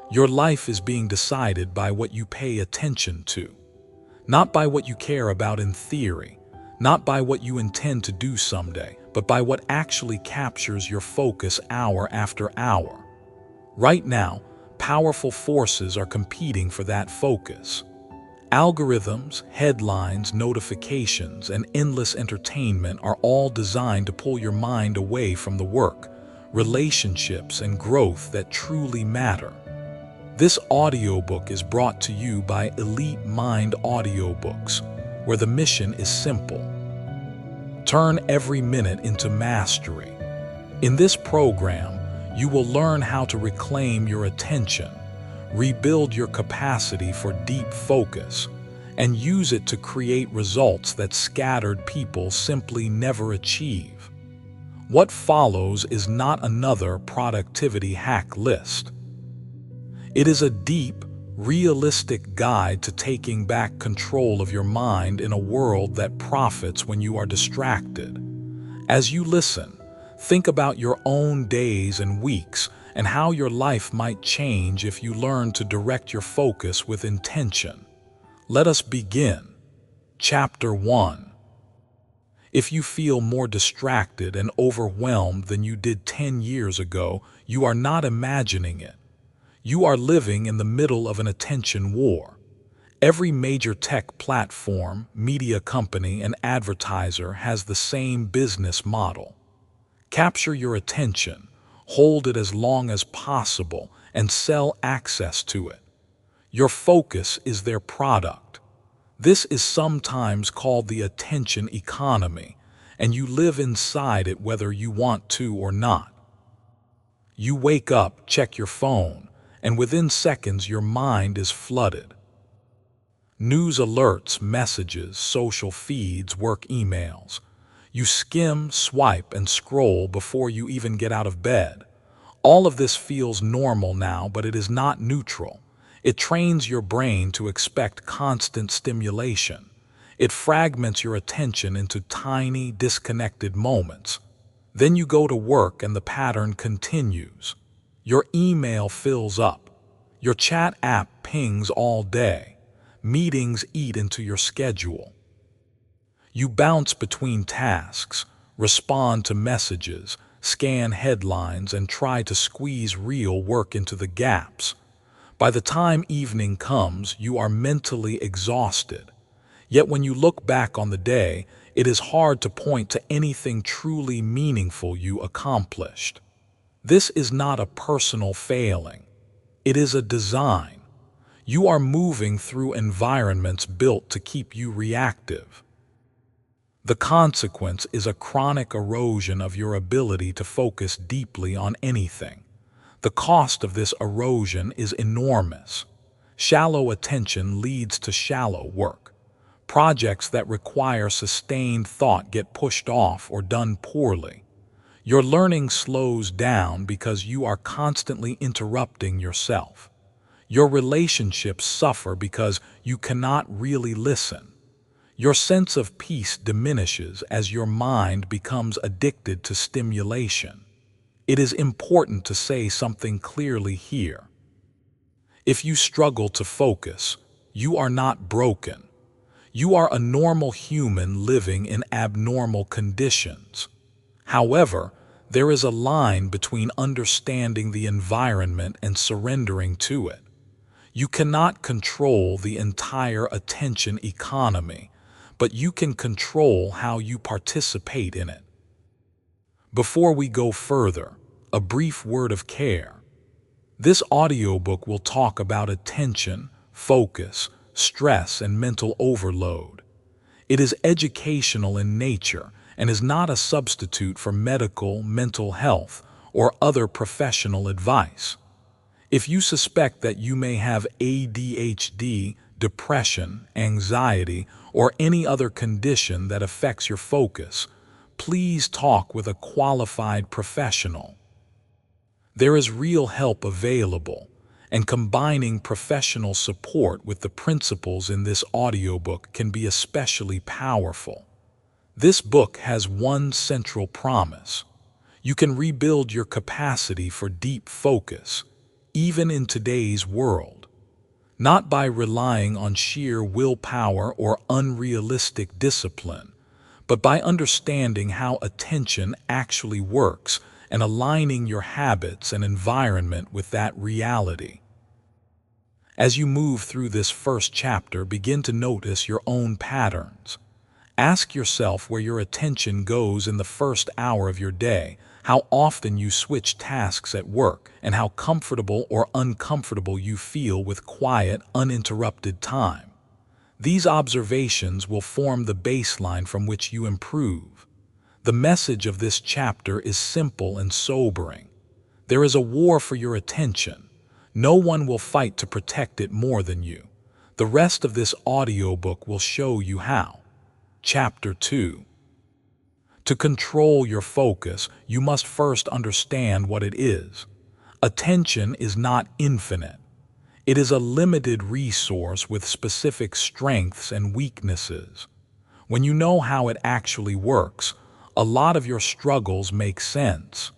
Your life is being decided by what you pay attention to, not by what you care about in theory, not by what you intend to do someday, but by what actually captures your focus hour after hour. Right now, powerful forces are competing for that focus. Algorithms, headlines, notifications, and endless entertainment are all designed to pull your mind away from the work, relationships, and growth that truly matter. This audiobook is brought to you by Elite Mind Audiobooks, where the mission is simple. Turn every minute into mastery. In this program, you will learn how to reclaim your attention, rebuild your capacity for deep focus, and use it to create results that scattered people simply never achieve. What follows is not another productivity hack list. It is a deep, realistic guide to taking back control of your mind in a world that profits when you are distracted. As you listen, think about your own days and weeks and how your life might change if you learn to direct your focus with intention. Let us begin. Chapter 1. If you feel more distracted and overwhelmed than you did 10 years ago, you are not imagining it. You are living in the middle of an attention war. Every major tech platform, media company, and advertiser has the same business model. Capture your attention, hold it as long as possible, and sell access to it. Your focus is their product. This is sometimes called the attention economy, and you live inside it whether you want to or not. You wake up, check your phone, and within seconds your mind is flooded. News alerts, messages, social feeds, work emails. You skim, swipe, and scroll before you even get out of bed. All of this feels normal now, but it is not neutral. It trains your brain to expect constant stimulation. It fragments your attention into tiny, disconnected moments. Then you go to work and the pattern continues. Your email fills up. Your chat app pings all day. Meetings eat into your schedule. You bounce between tasks, respond to messages, scan headlines, and try to squeeze real work into the gaps. By the time evening comes, you are mentally exhausted. Yet when you look back on the day, it is hard to point to anything truly meaningful you accomplished. This is not a personal failing. It is a design. You are moving through environments built to keep you reactive. The consequence is a chronic erosion of your ability to focus deeply on anything. The cost of this erosion is enormous. Shallow attention leads to shallow work. Projects that require sustained thought get pushed off or done poorly. Your learning slows down because you are constantly interrupting yourself. Your relationships suffer because you cannot really listen. Your sense of peace diminishes as your mind becomes addicted to stimulation. It is important to say something clearly here. If you struggle to focus, you are not broken. You are a normal human living in abnormal conditions. However, there is a line between understanding the environment and surrendering to it. You cannot control the entire attention economy, but you can control how you participate in it. Before we go further, a brief word of care. This audiobook will talk about attention, focus, stress, and mental overload. It is educational in nature and is not a substitute for medical, mental health, or other professional advice. If you suspect that you may have ADHD, depression, anxiety, or any other condition that affects your focus, please talk with a qualified professional. There is real help available, and combining professional support with the principles in this audiobook can be especially powerful. This book has one central promise. You can rebuild your capacity for deep focus, even in today's world. Not by relying on sheer willpower or unrealistic discipline, but by understanding how attention actually works and aligning your habits and environment with that reality. As you move through this first chapter, begin to notice your own patterns. Ask yourself where your attention goes in the first hour of your day, how often you switch tasks at work, and how comfortable or uncomfortable you feel with quiet, uninterrupted time. These observations will form the baseline from which you improve. The message of this chapter is simple and sobering. There is a war for your attention. No one will fight to protect it more than you. The rest of this audiobook will show you how. Chapter 2. To control your focus, you must first understand what it is. Attention is not infinite. It is a limited resource with specific strengths and weaknesses. When you know how it actually works, a lot of your struggles make sense.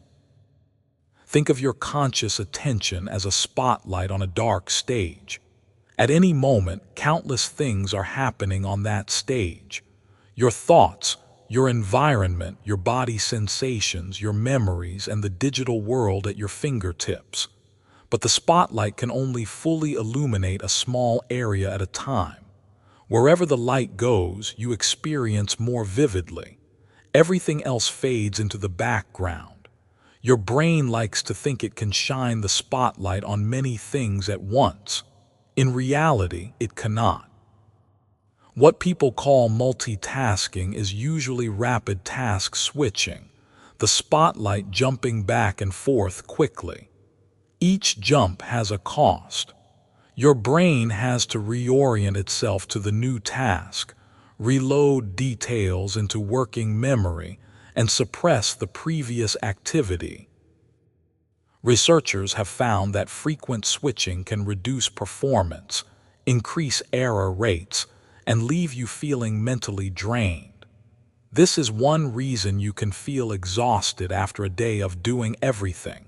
Think of your conscious attention as a spotlight on a dark stage. At any moment, countless things are happening on that stage. Your thoughts, your environment, your body sensations, your memories, and the digital world at your fingertips. But the spotlight can only fully illuminate a small area at a time. Wherever the light goes, you experience more vividly. Everything else fades into the background. Your brain likes to think it can shine the spotlight on many things at once. In reality, it cannot. What people call multitasking is usually rapid task switching, the spotlight jumping back and forth quickly. Each jump has a cost. Your brain has to reorient itself to the new task, reload details into working memory, and suppress the previous activity. Researchers have found that frequent switching can reduce performance, increase error rates, and leave you feeling mentally drained. This is one reason you can feel exhausted after a day of doing everything,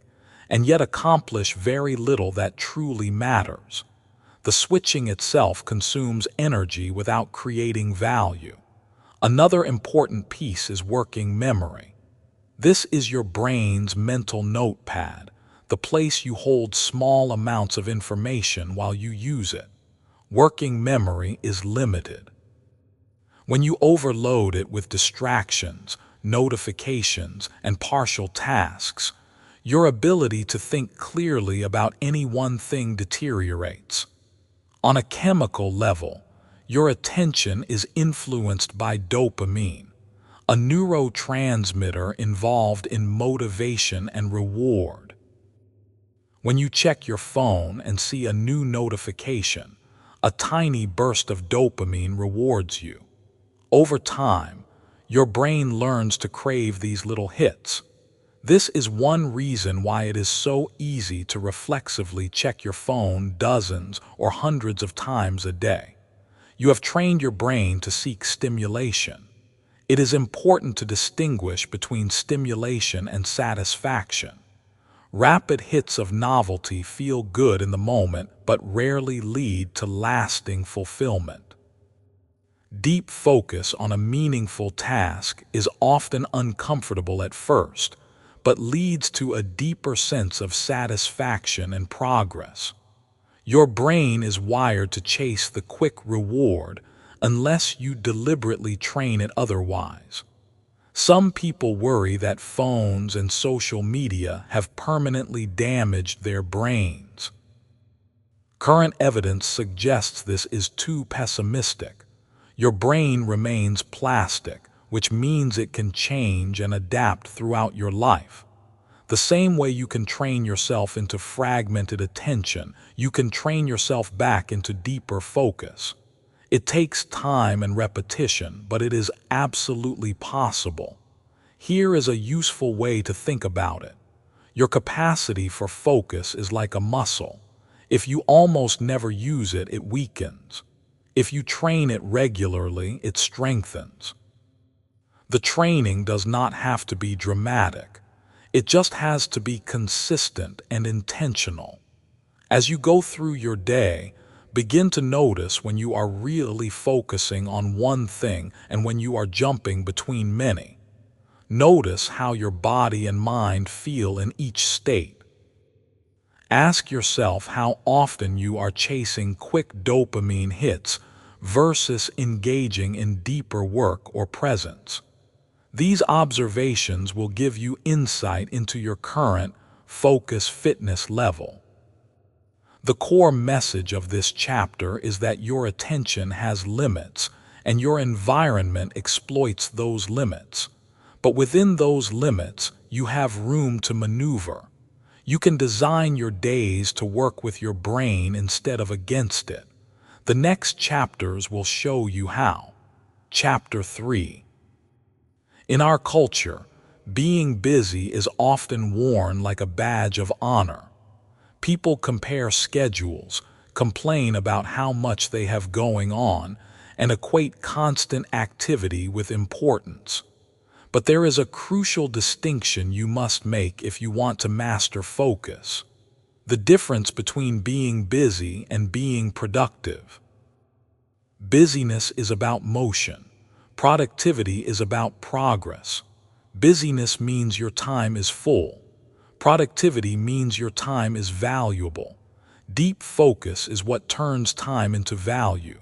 and yet accomplish very little that truly matters. The switching itself consumes energy without creating value. Another important piece is working memory. This is your brain's mental notepad, the place you hold small amounts of information while you use it. Working memory is limited. When you overload it with distractions, notifications, and partial tasks, your ability to think clearly about any one thing deteriorates. On a chemical level, your attention is influenced by dopamine, a neurotransmitter involved in motivation and reward. When you check your phone and see a new notification, a tiny burst of dopamine rewards you. Over time, your brain learns to crave these little hits. This is one reason why it is so easy to reflexively check your phone dozens or hundreds of times a day. You have trained your brain to seek stimulation. It is important to distinguish between stimulation and satisfaction. Rapid hits of novelty feel good in the moment, but rarely lead to lasting fulfillment. Deep focus on a meaningful task is often uncomfortable at first, but leads to a deeper sense of satisfaction and progress. Your brain is wired to chase the quick reward unless you deliberately train it otherwise. Some people worry that phones and social media have permanently damaged their brains. Current evidence suggests this is too pessimistic. Your brain remains plastic, which means it can change and adapt throughout your life. The same way you can train yourself into fragmented attention, you can train yourself back into deeper focus. It takes time and repetition, but it is absolutely possible. Here is a useful way to think about it. Your capacity for focus is like a muscle. If you almost never use it, it weakens. If you train it regularly, it strengthens. The training does not have to be dramatic. It just has to be consistent and intentional. As you go through your day, begin to notice when you are really focusing on one thing and when you are jumping between many. Notice how your body and mind feel in each state. Ask yourself how often you are chasing quick dopamine hits versus engaging in deeper work or presence. These observations will give you insight into your current focus fitness level. The core message of this chapter is that your attention has limits and your environment exploits those limits. But within those limits, you have room to maneuver. You can design your days to work with your brain instead of against it. The next chapters will show you how. Chapter 3. In our culture, being busy is often worn like a badge of honor. People compare schedules, complain about how much they have going on, and equate constant activity with importance. But there is a crucial distinction you must make if you want to master focus. The difference between being busy and being productive. Busyness is about motion. Productivity is about progress. Busyness means your time is full. Productivity means your time is valuable. Deep focus is what turns time into value.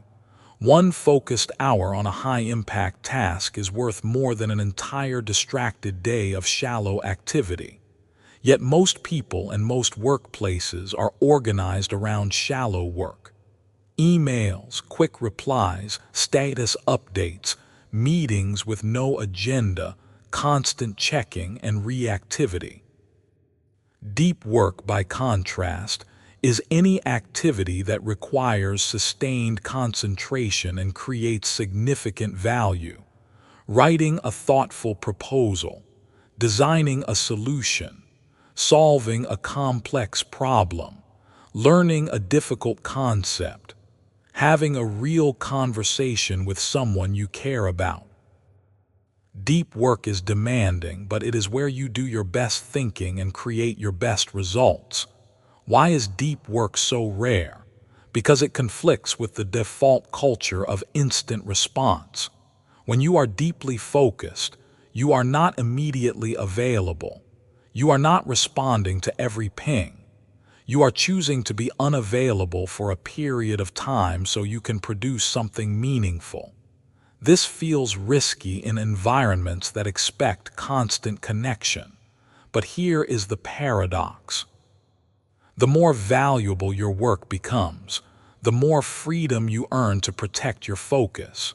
One focused hour on a high-impact task is worth more than an entire distracted day of shallow activity. Yet most people and most workplaces are organized around shallow work. Emails, quick replies, status updates, meetings with no agenda, constant checking, and reactivity. Deep work, by contrast, is any activity that requires sustained concentration and creates significant value. Writing a thoughtful proposal, designing a solution, solving a complex problem, learning a difficult concept, having a real conversation with someone you care about. Deep work is demanding, but it is where you do your best thinking and create your best results. Why is deep work so rare? Because it conflicts with the default culture of instant response. When you are deeply focused, you are not immediately available. You are not responding to every ping. You are choosing to be unavailable for a period of time so you can produce something meaningful. This feels risky in environments that expect constant connection. But here is the paradox. The more valuable your work becomes, the more freedom you earn to protect your focus.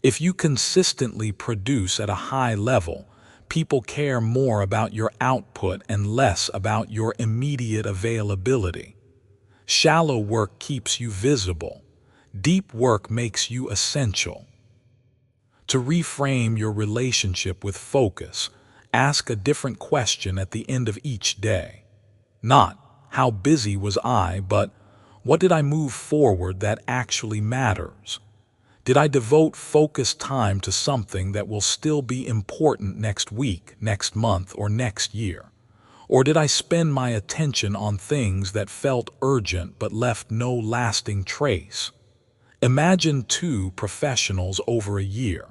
If you consistently produce at a high level, people care more about your output and less about your immediate availability. Shallow work keeps you visible. Deep work makes you essential. To reframe your relationship with focus, ask a different question at the end of each day. Not, how busy was I, but what did I move forward that actually matters? Did I devote focused time to something that will still be important next week, next month, or next year? Or did I spend my attention on things that felt urgent but left no lasting trace? Imagine two professionals over a year.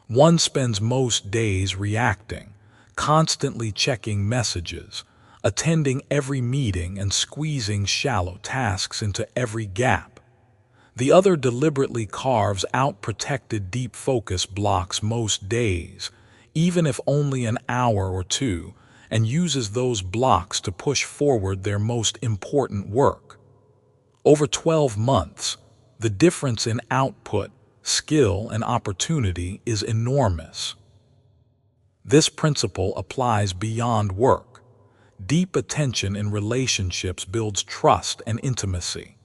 One spends most days reacting, constantly checking messages, attending every meeting and squeezing shallow tasks into every gap. The other deliberately carves out protected deep focus blocks most days, even if only an hour or two, and uses those blocks to push forward their most important work. Over 12 months, the difference in output, skill, and opportunity is enormous. This principle applies beyond work. Deep attention in relationships builds trust and intimacy.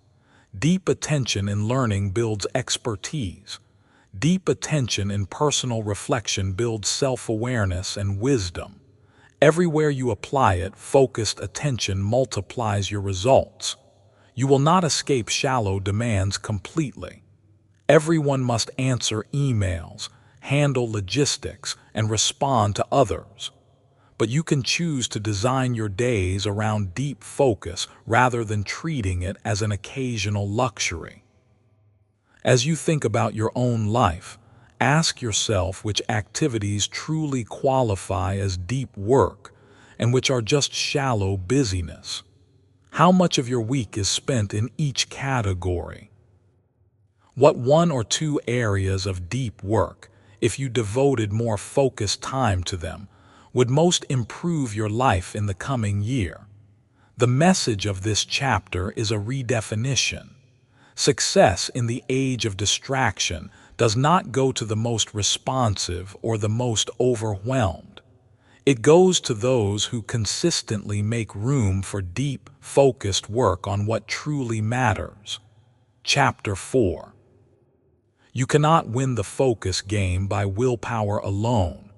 Deep attention in learning builds expertise. Deep attention in personal reflection builds self-awareness and wisdom. Everywhere you apply it, focused attention multiplies your results. You will not escape shallow demands completely. Everyone must answer emails, handle logistics, and respond to others. but you can choose to design your days around deep focus rather than treating it as an occasional luxury. As you think about your own life, ask yourself which activities truly qualify as deep work and which are just shallow busyness. How much of your week is spent in each category? What one or two areas of deep work, if you devoted more focused time to them, would most improve your life in the coming year? The message of this chapter is a redefinition. Success in the age of distraction does not go to the most responsive or the most overwhelmed. It goes to those who consistently make room for deep, focused work on what truly matters. Chapter 4. You cannot win the focus game by willpower alone.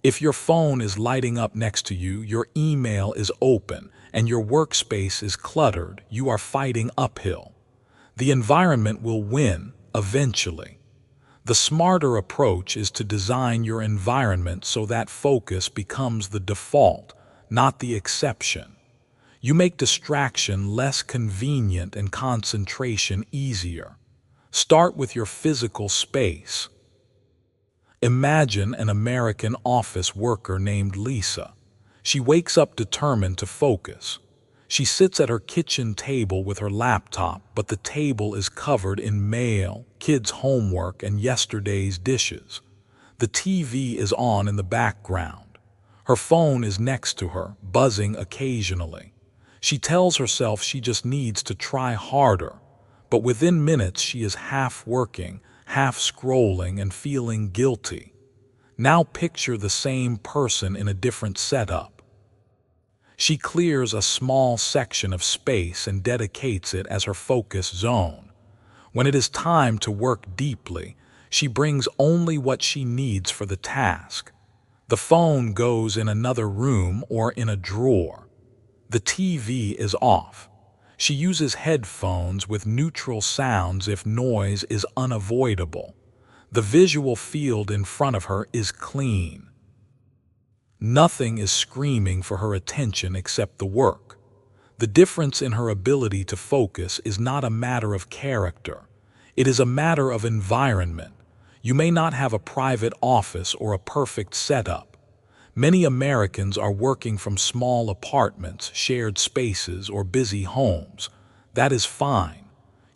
If your phone is lighting up next to you, your email is open, and your workspace is cluttered, you are fighting uphill. The environment will win eventually. The smarter approach is to design your environment so that focus becomes the default, not the exception. You make distraction less convenient and concentration easier. Start with your physical space. Imagine an American office worker named Lisa. She wakes up determined to focus. She sits at her kitchen table with her laptop, but the table is covered in mail, kids' homework, and yesterday's dishes. The TV is on in the background. Her phone is next to her, buzzing occasionally. She tells herself she just needs to try harder, but within minutes she is half working, half scrolling, and feeling guilty. Now picture the same person in a different setup. She clears a small section of space and dedicates it as her focus zone. When it is time to work deeply, she brings only what she needs for the task. The phone goes in another room or in a drawer. The TV is off. She uses headphones with neutral sounds if noise is unavoidable. The visual field in front of her is clean. Nothing is screaming for her attention except the work. The difference in her ability to focus is not a matter of character. It is a matter of environment. You may not have a private office or a perfect setup. Many Americans are working from small apartments, shared spaces, or busy homes. That is fine.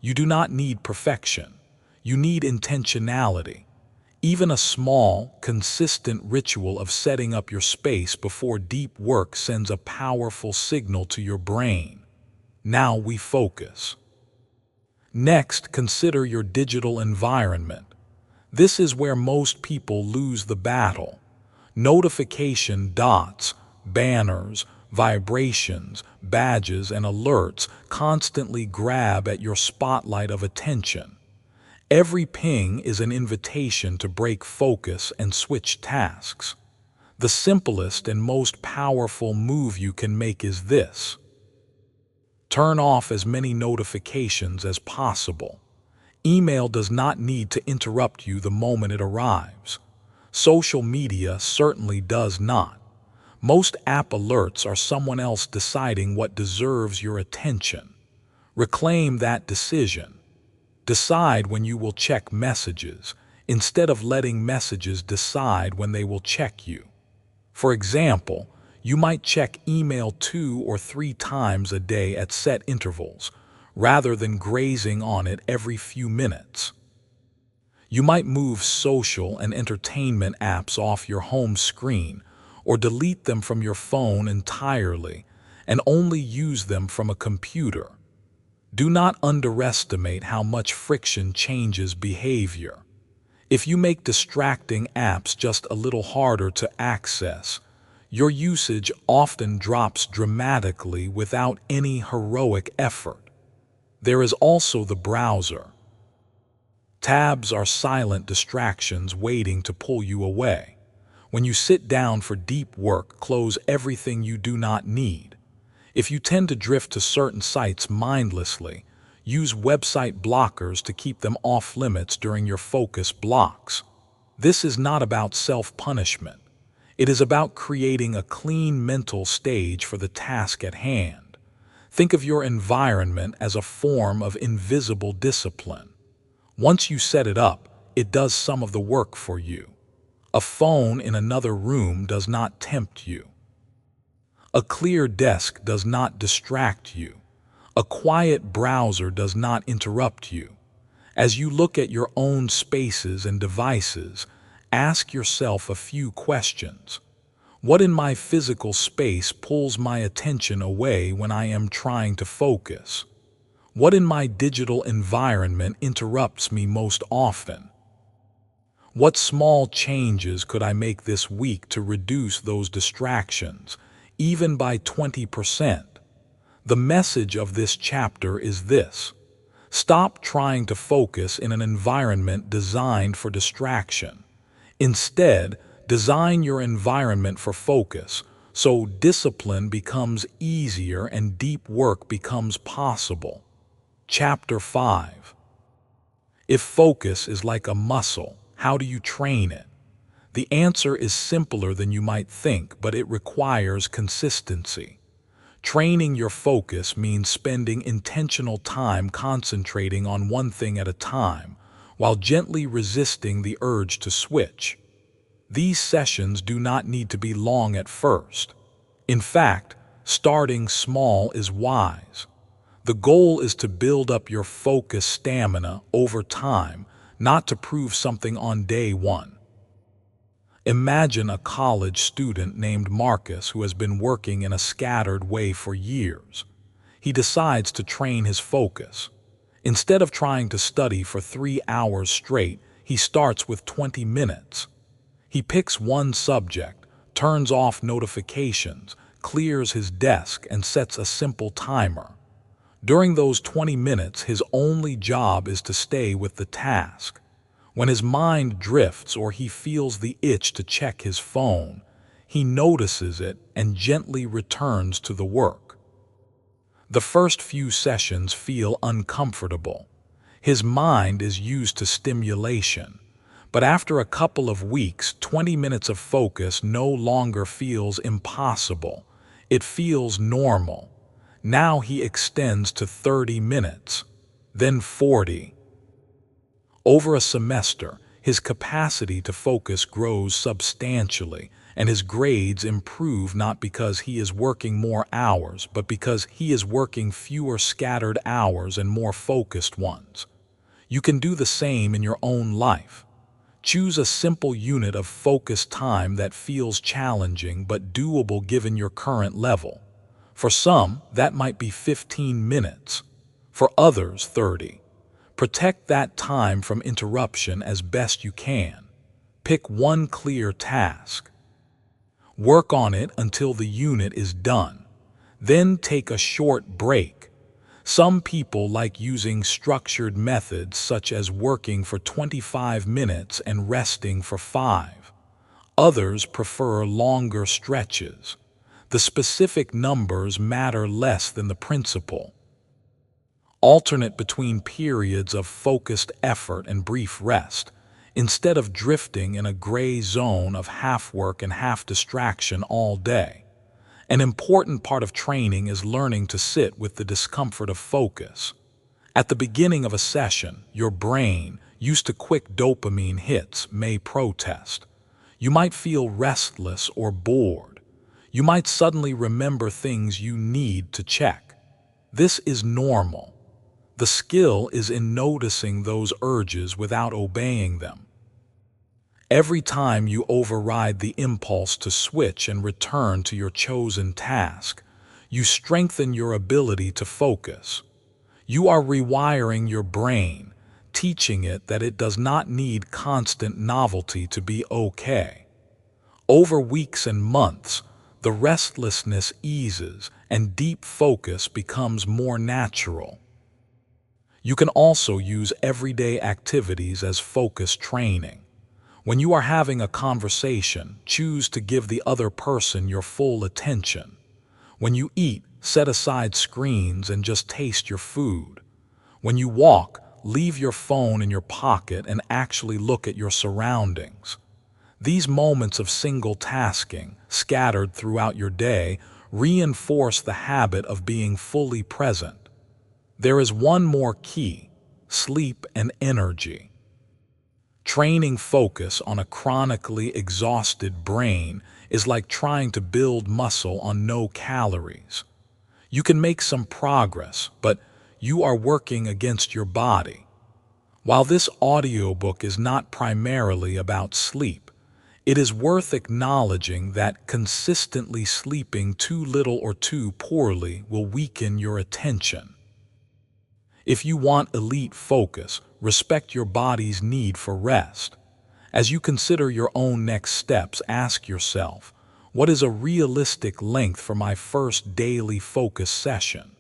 You do not need perfection. You need intentionality. Even a small, consistent ritual of setting up your space before deep work sends a powerful signal to your brain. Now we focus. Next, consider your digital environment. This is where most people lose the battle. Notification dots, banners, vibrations, badges, and alerts constantly grab at your spotlight of attention. Every ping is an invitation to break focus and switch tasks. The simplest and most powerful move you can make is this. Turn off as many notifications as possible. Email does not need to interrupt you the moment it arrives. Social media certainly does not. Most app alerts are someone else deciding what deserves your attention. Reclaim that decision. Decide when you will check messages, instead of letting messages decide when they will check you. For example, you might check email 2 or 3 times a day at set intervals, rather than grazing on it every few minutes. You might move social and entertainment apps off your home screen or delete them from your phone entirely and only use them from a computer. Do not underestimate how much friction changes behavior. If you make distracting apps just a little harder to access, your usage often drops dramatically without any heroic effort. There is also the browser. Tabs are silent distractions waiting to pull you away. When you sit down for deep work, close everything you do not need. If you tend to drift to certain sites mindlessly, use website blockers to keep them off limits during your focus blocks. This is not about self-punishment. It is about creating a clean mental stage for the task at hand. Think of your environment as a form of invisible discipline. Once you set it up, it does some of the work for you. A phone in another room does not tempt you. A clear desk does not distract you. A quiet browser does not interrupt you. As you look at your own spaces and devices, ask yourself a few questions. What in my physical space pulls my attention away when I am trying to focus? What in my digital environment interrupts me most often? What small changes could I make this week to reduce those distractions, even by 20%? The message of this chapter is this: stop trying to focus in an environment designed for distraction. Instead, design your environment for focus, so discipline becomes easier and deep work becomes possible. Chapter 5. If focus is like a muscle, how do you train it? The answer is simpler than you might think, but it requires consistency. Training your focus means spending intentional time concentrating on one thing at a time, while gently resisting the urge to switch. These sessions do not need to be long at first. In fact, starting small is wise. The goal is to build up your focus stamina over time, not to prove something on day one. Imagine a college student named Marcus who has been working in a scattered way for years. He decides to train his focus. Instead of trying to study for 3 hours straight, he starts with 20 minutes. He picks one subject, turns off notifications, clears his desk, and sets a simple timer. During those 20 minutes, his only job is to stay with the task. When his mind drifts or he feels the itch to check his phone, he notices it and gently returns to the work. The first few sessions feel uncomfortable. His mind is used to stimulation. But after a couple of weeks, 20 minutes of focus no longer feels impossible. It feels normal. Now he extends to 30 minutes, then 40. Over a semester, his capacity to focus grows substantially, and his grades improve not because he is working more hours, but because he is working fewer scattered hours and more focused ones. You can do the same in your own life. Choose a simple unit of focus time that feels challenging but doable given your current level. For some, that might be 15 minutes. For others, 30. Protect that time from interruption as best you can. Pick one clear task. Work on it until the unit is done. Then take a short break. Some people like using structured methods such as working for 25 minutes and resting for 5. Others prefer longer stretches. The specific numbers matter less than the principle. Alternate between periods of focused effort and brief rest, instead of drifting in a gray zone of half work and half distraction all day. An important part of training is learning to sit with the discomfort of focus. At the beginning of a session, your brain, used to quick dopamine hits, may protest. You might feel restless or bored. You might suddenly remember things you need to check. This is normal. The skill is in noticing those urges without obeying them. Every time you override the impulse to switch and return to your chosen task, you strengthen your ability to focus. You are rewiring your brain, teaching it that it does not need constant novelty to be okay. Over weeks and months, the restlessness eases and deep focus becomes more natural. You can also use everyday activities as focus training. When you are having a conversation, choose to give the other person your full attention. When you eat, set aside screens and just taste your food. When you walk, leave your phone in your pocket and actually look at your surroundings. These moments of single tasking, scattered throughout your day, reinforce the habit of being fully present. There is one more key: sleep and energy. Training focus on a chronically exhausted brain is like trying to build muscle on no calories. You can make some progress, but you are working against your body. While this audiobook is not primarily about sleep, it is worth acknowledging that consistently sleeping too little or too poorly will weaken your attention. If you want elite focus, respect your body's need for rest. As you consider your own next steps, ask yourself, what is a realistic length for my first daily focus session?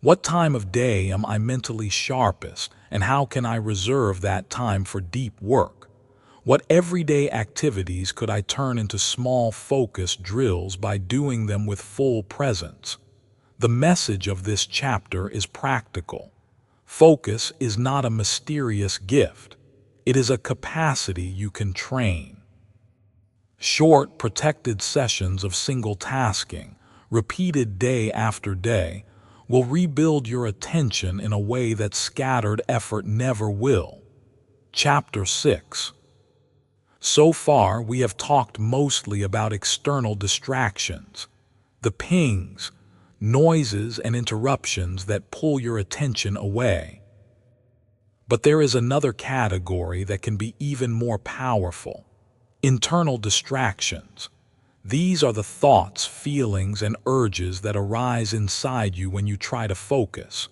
What time of day am I mentally sharpest, and how can I reserve that time for deep work? What everyday activities could I turn into small focus drills by doing them with full presence? The message of this chapter is practical. Focus is not a mysterious gift. It is a capacity you can train. Short, protected sessions of single tasking, repeated day after day, will rebuild your attention in a way that scattered effort never will. Chapter 6. So far, we have talked mostly about external distractions, the pings, noises, and interruptions that pull your attention away. But there is another category that can be even more powerful: internal distractions. These are the thoughts, feelings, and urges that arise inside you when you try to focus.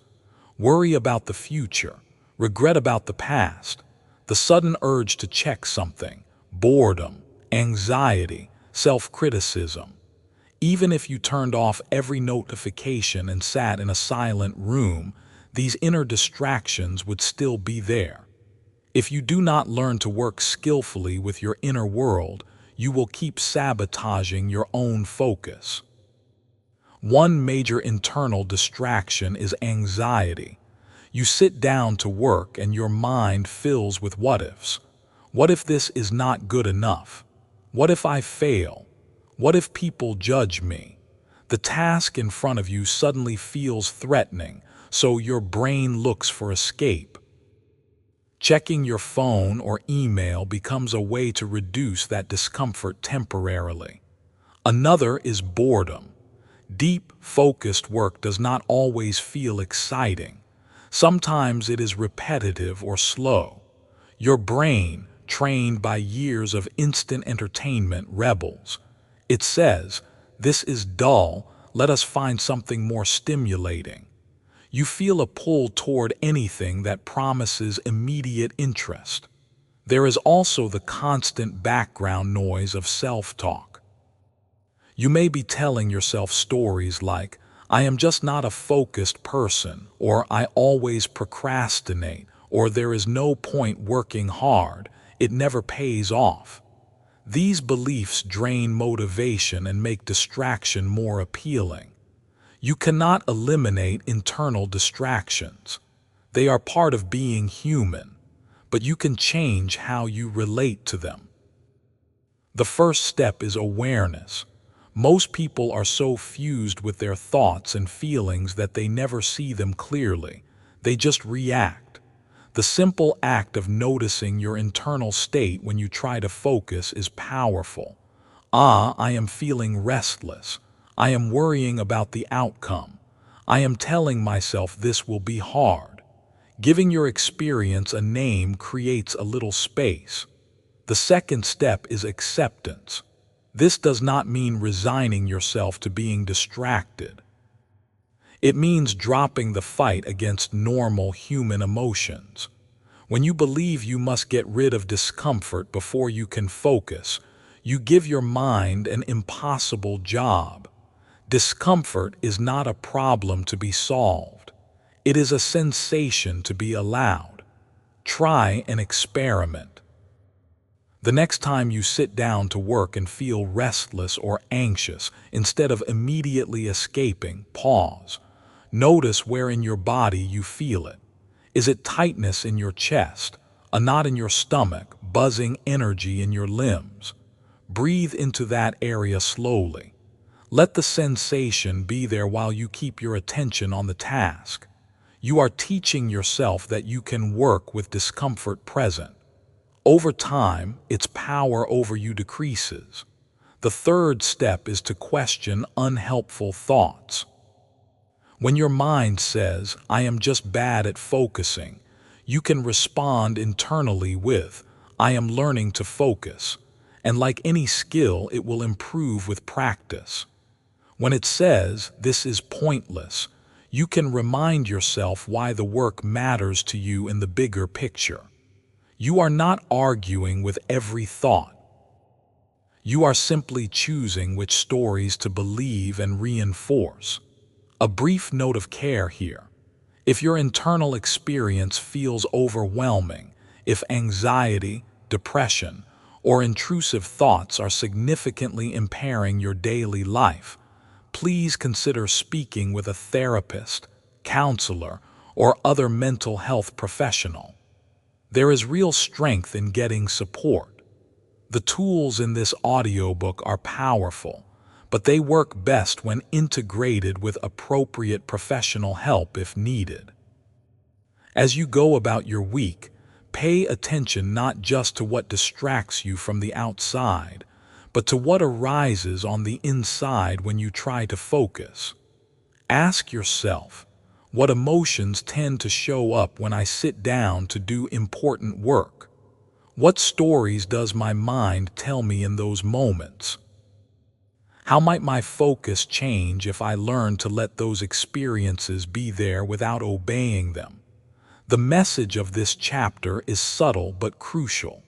Worry about the future, regret about the past, the sudden urge to check something, boredom, anxiety, self-criticism. Even if you turned off every notification and sat in a silent room, these inner distractions would still be there. If you do not learn to work skillfully with your inner world, you will keep sabotaging your own focus. One major internal distraction is anxiety. You sit down to work and your mind fills with what-ifs. What if this is not good enough? What if I fail? What if people judge me? The task in front of you suddenly feels threatening, so your brain looks for escape. Checking your phone or email becomes a way to reduce that discomfort temporarily. Another is boredom. Deep, focused work does not always feel exciting. Sometimes it is repetitive or slow. Your brain, trained by years of instant entertainment, rebels. It says, "This is dull, let us find something more stimulating." You feel a pull toward anything that promises immediate interest. There is also the constant background noise of self-talk. You may be telling yourself stories like, "I am just not a focused person," or "I always procrastinate," or "there is no point working hard, it never pays off." These beliefs drain motivation and make distraction more appealing. You cannot eliminate internal distractions. They are part of being human, but you can change how you relate to them. The first step is awareness. Most people are so fused with their thoughts and feelings that they never see them clearly. They just react. The simple act of noticing your internal state when you try to focus is powerful. I am feeling restless. I am worrying about the outcome. I am telling myself this will be hard. Giving your experience a name creates a little space. The second step is acceptance. This does not mean resigning yourself to being distracted. It means dropping the fight against normal human emotions. When you believe you must get rid of discomfort before you can focus, you give your mind an impossible job. Discomfort is not a problem to be solved. It is a sensation to be allowed. Try an experiment. The next time you sit down to work and feel restless or anxious, instead of immediately escaping, pause. Notice where in your body you feel it. Is it tightness in your chest, a knot in your stomach, buzzing energy in your limbs? Breathe into that area slowly. Let the sensation be there while you keep your attention on the task. You are teaching yourself that you can work with discomfort present. Over time, its power over you decreases. The third step is to question unhelpful thoughts. When your mind says, "I am just bad at focusing," you can respond internally with, "I am learning to focus." And like any skill, it will improve with practice. When it says, "This is pointless," you can remind yourself why the work matters to you in the bigger picture. You are not arguing with every thought. You are simply choosing which stories to believe and reinforce. A brief note of care here. If your internal experience feels overwhelming, if anxiety, depression, or intrusive thoughts are significantly impairing your daily life, please consider speaking with a therapist, counselor, or other mental health professional. There is real strength in getting support. The tools in this audiobook are powerful, but they work best when integrated with appropriate professional help if needed. As you go about your week, pay attention not just to what distracts you from the outside, but to what arises on the inside when you try to focus. Ask yourself, what emotions tend to show up when I sit down to do important work? What stories does my mind tell me in those moments? How might my focus change if I learn to let those experiences be there without obeying them? The message of this chapter is subtle but crucial.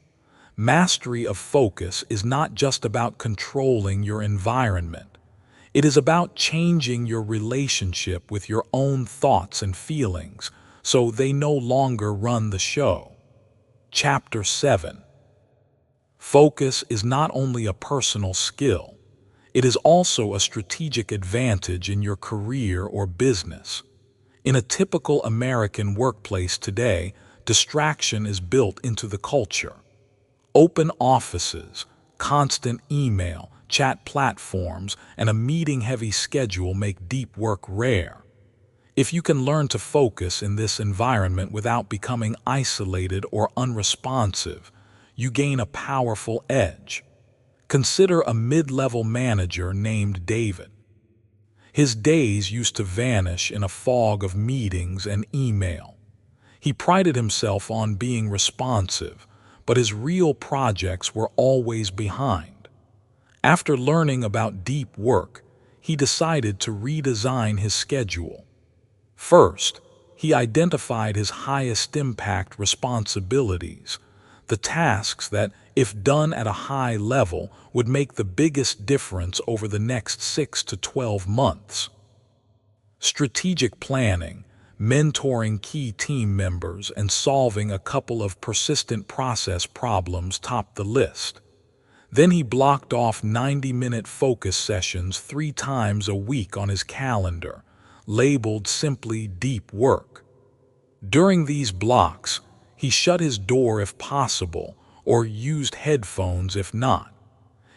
Mastery of focus is not just about controlling your environment. It is about changing your relationship with your own thoughts and feelings so they no longer run the show. Chapter 7. Focus is not only a personal skill, it is also a strategic advantage in your career or business. In a typical American workplace today, distraction is built into the culture. Open offices, constant email, chat platforms, and a meeting-heavy schedule make deep work rare. If you can learn to focus in this environment without becoming isolated or unresponsive, you gain a powerful edge. Consider a mid-level manager named David. His days used to vanish in a fog of meetings and email. He prided himself on being responsive, but his real projects were always behind. After learning about deep work, he decided to redesign his schedule. First, he identified his highest impact responsibilities, the tasks that, if done at a high level, would make the biggest difference over the next 6 to 12 months. Strategic planning, mentoring key team members, and solving a couple of persistent process problems topped the list. Then he blocked off 90-minute focus sessions 3 times a week on his calendar, labeled simply deep work. During these blocks, he shut his door if possible, or used headphones if not.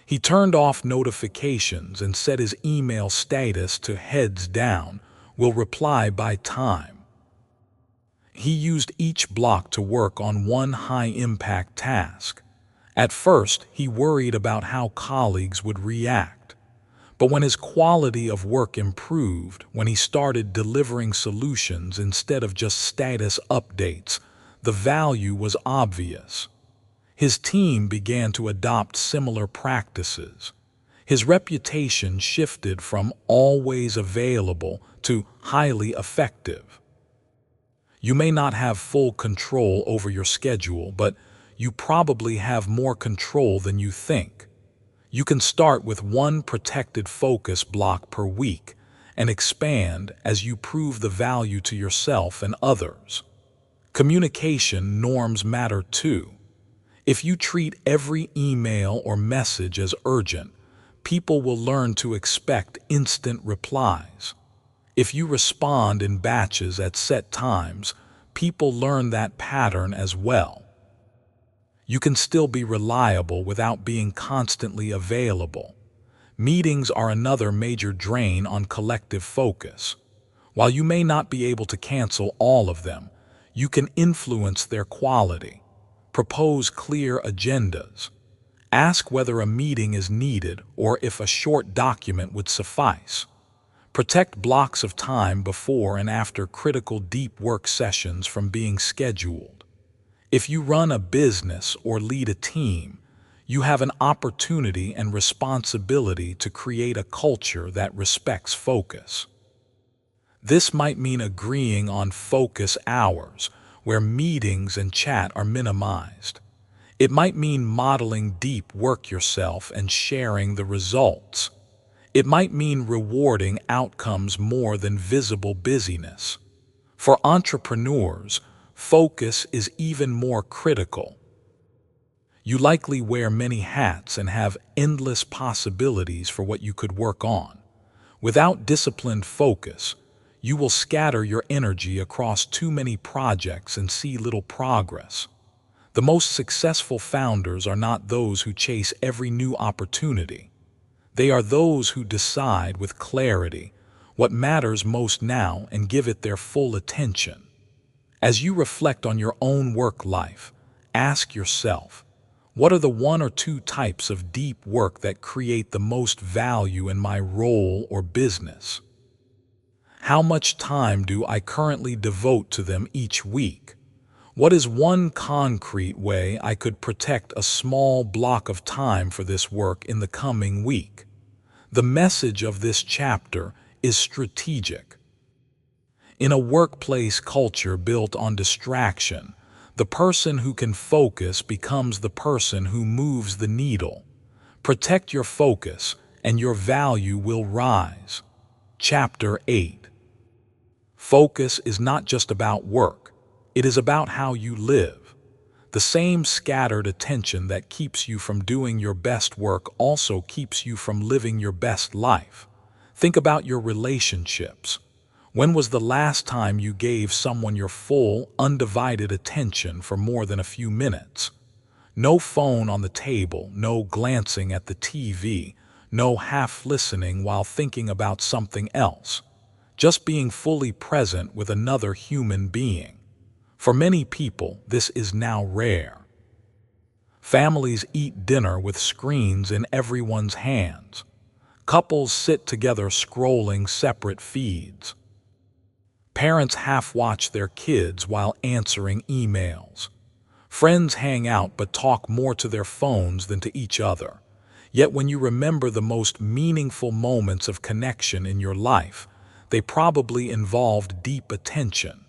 He turned off notifications and set his email status to heads down, will reply by time. He used each block to work on one high-impact task. At first, he worried about how colleagues would react. But when his quality of work improved, when he started delivering solutions instead of just status updates, the value was obvious. His team began to adopt similar practices. His reputation shifted from always available to highly effective. You may not have full control over your schedule, but you probably have more control than you think. You can start with one protected focus block per week and expand as you prove the value to yourself and others. Communication norms matter too. If you treat every email or message as urgent, people will learn to expect instant replies. If you respond in batches at set times, people learn that pattern as well. You can still be reliable without being constantly available. Meetings are another major drain on collective focus. While you may not be able to cancel all of them, you can influence their quality. Propose clear agendas. Ask whether a meeting is needed or if a short document would suffice. Protect blocks of time before and after critical deep work sessions from being scheduled. If you run a business or lead a team, you have an opportunity and responsibility to create a culture that respects focus. This might mean agreeing on focus hours, where meetings and chat are minimized. It might mean modeling deep work yourself and sharing the results. It might mean rewarding outcomes more than visible busyness. For entrepreneurs, focus is even more critical. You likely wear many hats and have endless possibilities for what you could work on. Without disciplined focus, you will scatter your energy across too many projects and see little progress. The most successful founders are not those who chase every new opportunity. They are those who decide with clarity what matters most now and give it their full attention. As you reflect on your own work life, ask yourself, what are the one or two types of deep work that create the most value in my role or business? How much time do I currently devote to them each week? What is one concrete way I could protect a small block of time for this work in the coming week? The message of this chapter is strategic. In a workplace culture built on distraction, the person who can focus becomes the person who moves the needle. Protect your focus, and your value will rise. Chapter 8. Focus is not just about work. It is about how you live. The same scattered attention that keeps you from doing your best work also keeps you from living your best life. Think about your relationships. When was the last time you gave someone your full, undivided attention for more than a few minutes? No phone on the table, no glancing at the TV, no half listening while thinking about something else. Just being fully present with another human being. For many people, this is now rare. Families eat dinner with screens in everyone's hands. Couples sit together scrolling separate feeds. Parents half-watch their kids while answering emails. Friends hang out but talk more to their phones than to each other. Yet when you remember the most meaningful moments of connection in your life, they probably involved deep attention.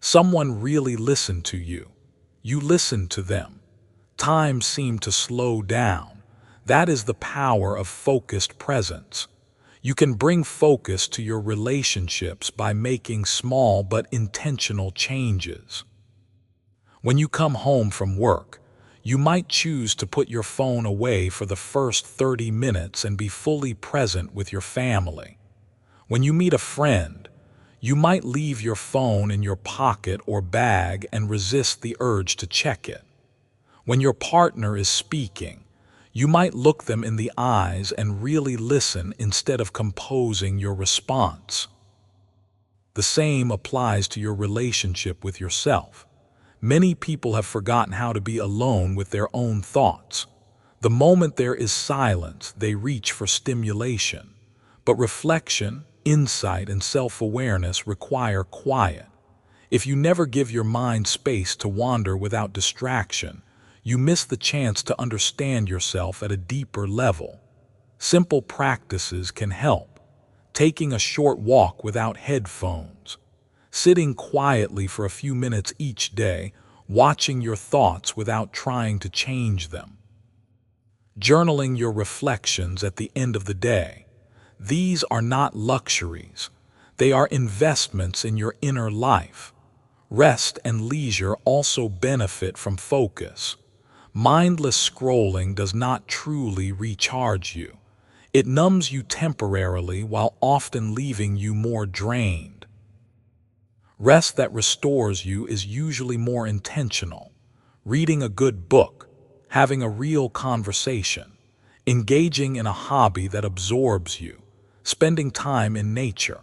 Someone really listened to you. You listened to them. Time seemed to slow down. That is the power of focused presence. You can bring focus to your relationships by making small but intentional changes. When you come home from work, you might choose to put your phone away for the first 30 minutes and be fully present with your family. When you meet a friend, you might leave your phone in your pocket or bag and resist the urge to check it. When your partner is speaking, you might look them in the eyes and really listen instead of composing your response. The same applies to your relationship with yourself. Many people have forgotten how to be alone with their own thoughts. The moment there is silence, they reach for stimulation. But reflection, insight, and self-awareness require quiet. If you never give your mind space to wander without distraction, you miss the chance to understand yourself at a deeper level. Simple practices can help. Taking a short walk without headphones. Sitting quietly for a few minutes each day, watching your thoughts without trying to change them. Journaling your reflections at the end of the day. These are not luxuries. They are investments in your inner life. Rest and leisure also benefit from focus. Mindless scrolling does not truly recharge you. It numbs you temporarily while often leaving you more drained. Rest that restores you is usually more intentional. Reading a good book, having a real conversation, engaging in a hobby that absorbs you, spending time in nature.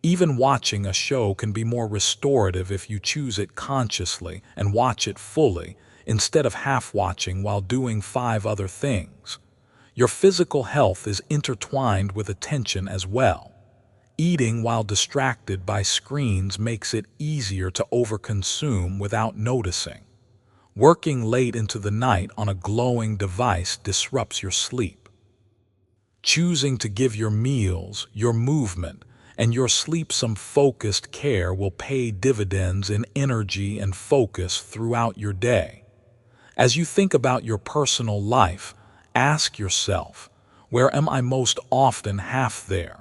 Even watching a show can be more restorative if you choose it consciously and watch it fully, instead of half-watching while doing 5 other things. Your physical health is intertwined with attention as well. Eating while distracted by screens makes it easier to overconsume without noticing. Working late into the night on a glowing device disrupts your sleep. Choosing to give your meals, your movement, and your sleep some focused care will pay dividends in energy and focus throughout your day. As you think about your personal life, ask yourself, where am I most often half there?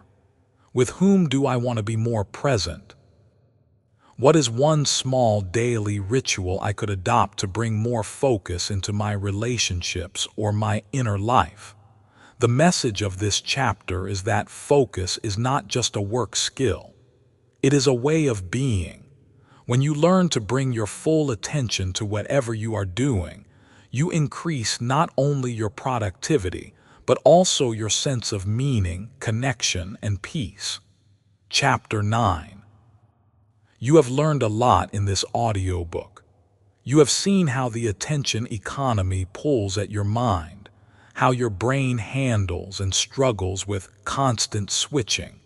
With whom do I want to be more present? What is one small daily ritual I could adopt to bring more focus into my relationships or my inner life? The message of this chapter is that focus is not just a work skill. It is a way of being. When you learn to bring your full attention to whatever you are doing, you increase not only your productivity, but also your sense of meaning, connection, and peace. Chapter 9. You have learned a lot in this audiobook. You have seen how the attention economy pulls at your mind, how your brain handles and struggles with constant switching,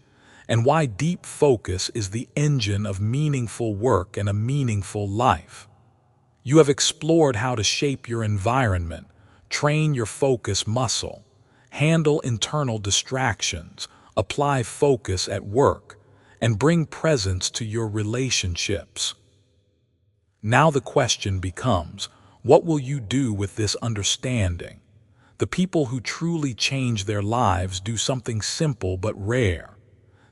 and why deep focus is the engine of meaningful work and a meaningful life. You have explored how to shape your environment, train your focus muscle, handle internal distractions, apply focus at work, and bring presence to your relationships. Now the question becomes, what will you do with this understanding? The people who truly change their lives do something simple but rare.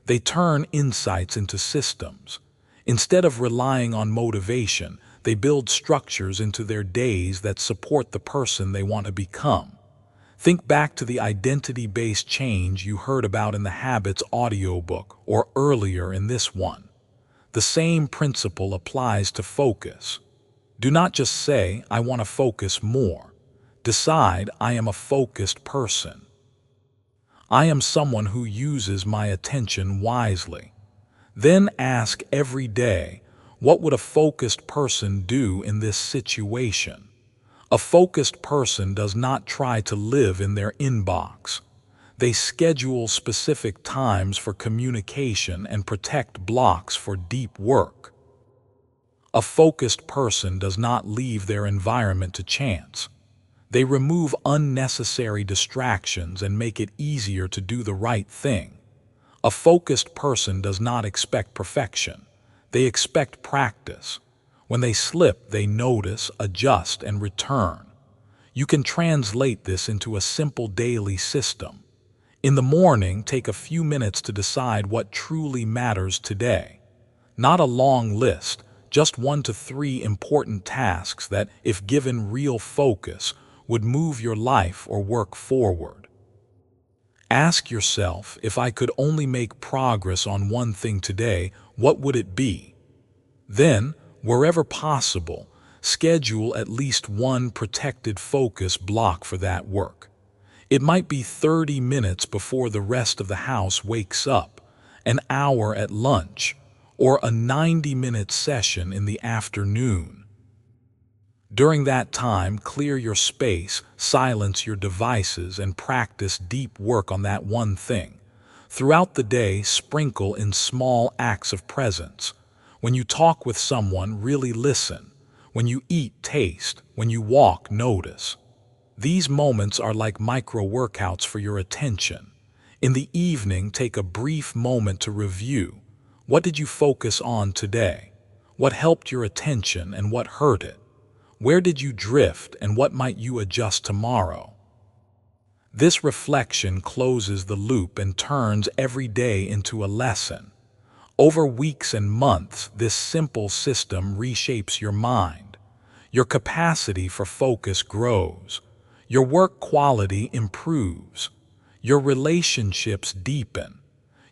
They turn insights into systems. Instead of relying on motivation, they build structures into their days that support the person they want to become. Think back to the identity-based change you heard about in the Habits audiobook or earlier in this one. The same principle applies to focus. Do not just say, I want to focus more. Decide, I am a focused person. I am someone who uses my attention wisely. Then ask every day, what would a focused person do in this situation? A focused person does not try to live in their inbox. They schedule specific times for communication and protect blocks for deep work. A focused person does not leave their environment to chance. They remove unnecessary distractions and make it easier to do the right thing. A focused person does not expect perfection. They expect practice. When they slip, they notice, adjust, and return. You can translate this into a simple daily system. In the morning, take a few minutes to decide what truly matters today. Not a long list, just 1 to 3 important tasks that, if given real focus, would move your life or work forward. Ask yourself, if I could only make progress on one thing today, what would it be? Then, wherever possible, schedule at least one protected focus block for that work. It might be 30 minutes before the rest of the house wakes up, an hour at lunch, or a 90-minute session in the afternoon. During that time, clear your space, silence your devices, and practice deep work on that one thing. Throughout the day, sprinkle in small acts of presence. When you talk with someone, really listen. When you eat, taste. When you walk, notice. These moments are like micro-workouts for your attention. In the evening, take a brief moment to review. What did you focus on today? What helped your attention and what hurt it? Where did you drift and what might you adjust tomorrow? This reflection closes the loop and turns every day into a lesson. Over weeks and months, this simple system reshapes your mind. Your capacity for focus grows. Your work quality improves. Your relationships deepen.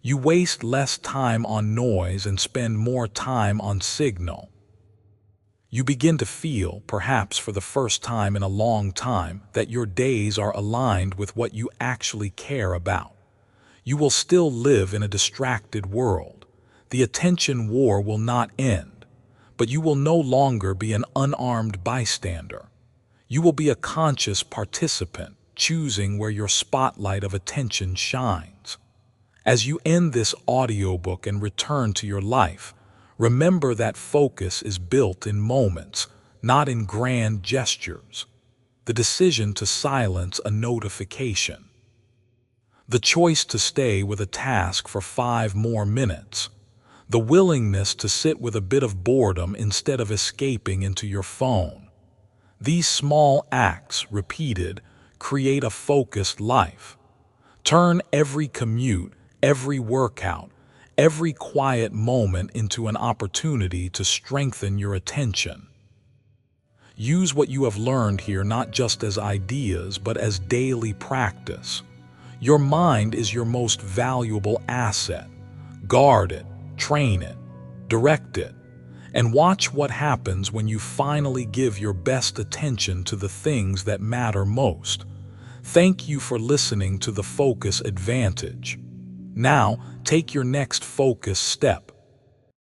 You waste less time on noise and spend more time on signal. You begin to feel, perhaps for the first time in a long time, that your days are aligned with what you actually care about. You will still live in a distracted world. The attention war will not end, but you will no longer be an unarmed bystander. You will be a conscious participant, choosing where your spotlight of attention shines. As you end this audiobook and return to your life, remember that focus is built in moments, not in grand gestures. The decision to silence a notification. The choice to stay with a task for 5 more minutes. The willingness to sit with a bit of boredom instead of escaping into your phone. These small acts, repeated, create a focused life. Turn every commute, every workout, every quiet moment into an opportunity to strengthen your attention. Use what you have learned here not just as ideas, but as daily practice. Your mind is your most valuable asset. Guard it, train it, direct it, and watch what happens when you finally give your best attention to the things that matter most. Thank you for listening to The Focus Advantage. Now, take your next focus step.